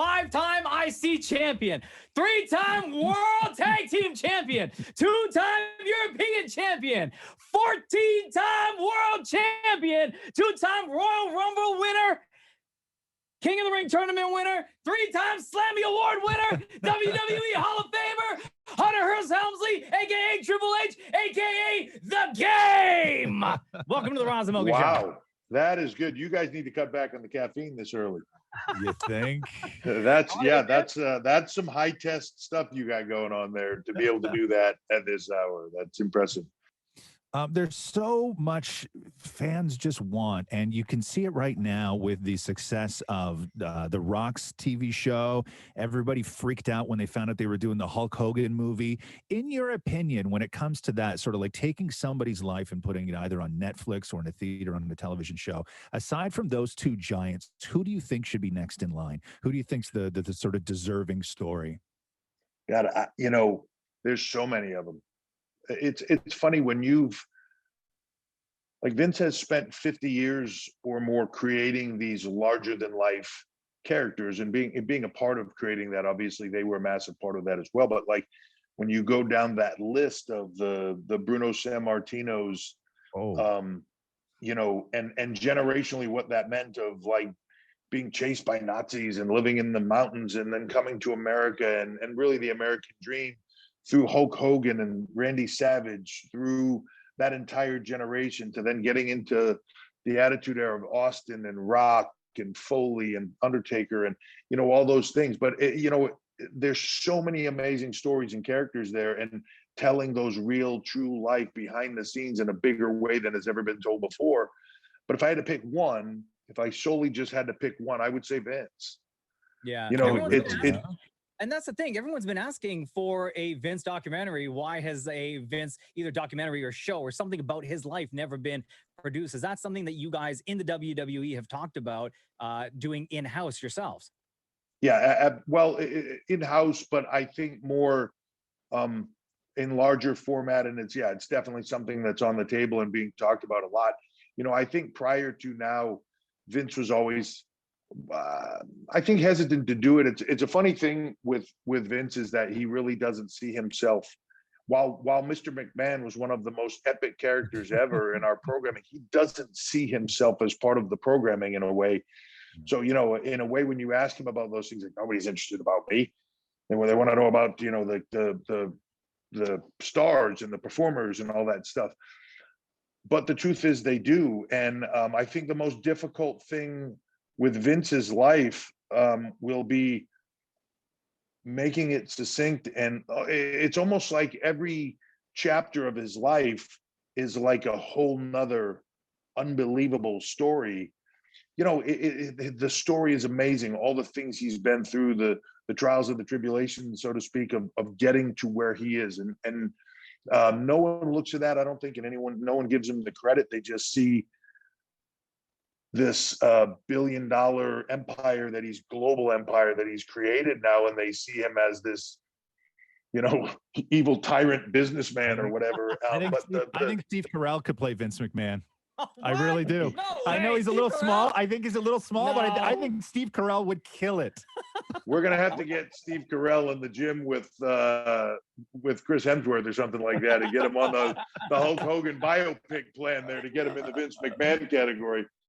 5-time IC champion, 3-time World Tag Team champion, 2-time European champion, 14-time World champion, 2-time Royal Rumble winner, King of the Ring tournament winner, 3-time Slammy Award winner, WWE Hall of Famer, Hunter Hearst Helmsley, a.k.a. Triple H, a.k.a. The Game. Welcome to the Roz and Mocha Show. Wow, that is good. You guys need to cut back on the caffeine this early. You think? That's some high test stuff you got going on there to be able to do that at this hour. That's impressive. There's so much fans just want, and you can see it right now with the success of The Rock's TV show. Everybody freaked out when they found out they were doing the Hulk Hogan movie. In your opinion, when it comes to that, sort of like taking somebody's life and putting it either on Netflix or in a theater on a television show, aside from those two giants, who do you think should be next in line? Who do you think's the sort of deserving story? God, there's so many of them. It's funny when like Vince has spent 50 years or more creating these larger than life characters and being a part of creating that. Obviously they were a massive part of that as well. But like when you go down that list of the Bruno Sammartinos, and generationally what that meant of like being chased by Nazis and living in the mountains and then coming to America and really the American dream through Hulk Hogan and Randy Savage, through that entire generation, to then getting into the Attitude Era of Austin and Rock and Foley and Undertaker and, all those things. But, there's so many amazing stories and characters there, and telling those real, true life behind the scenes in a bigger way than has ever been told before. But if I had to pick one, if I solely just had to pick one, I would say Vince. Yeah. And that's the thing. Everyone's been asking for a Vince documentary. Why has a Vince either documentary or show or something about his life never been produced? Is that something that you guys in the WWE have talked about doing in-house yourselves? Yeah, well, in-house, but I think more in larger format. And it's definitely something that's on the table and being talked about a lot. I think prior to now, Vince was always I think hesitant to do it. It's a funny thing with Vince is that he really doesn't see himself. While Mr. McMahon was one of the most epic characters ever in our programming, he doesn't see himself as part of the programming in a way. So, in a way, when you ask him about those things, like nobody's interested about me. And when they want to know about, the stars and the performers and all that stuff. But the truth is they do. And I think the most difficult thing with Vince's life will be making it succinct. And it's almost like every chapter of his life is like a whole nother unbelievable story. The story is amazing. All the things he's been through, the trials and the tribulations, so to speak, of getting to where he is. And no one looks at that, I don't think, and no one gives him the credit. They just see this billion-dollar global empire that he's created now, and they see him as this, evil tyrant businessman or whatever. I think Steve Carell could play Vince McMahon. I What? really do. No I know way, he's a Steve little Carell? small. I think he's a little small, but I No. think Steve Carell would kill it. We're gonna have to get Steve Carell in the gym with Chris Hemsworth or something like that, and get him on the Hulk Hogan biopic plan there to get him in the Vince McMahon category.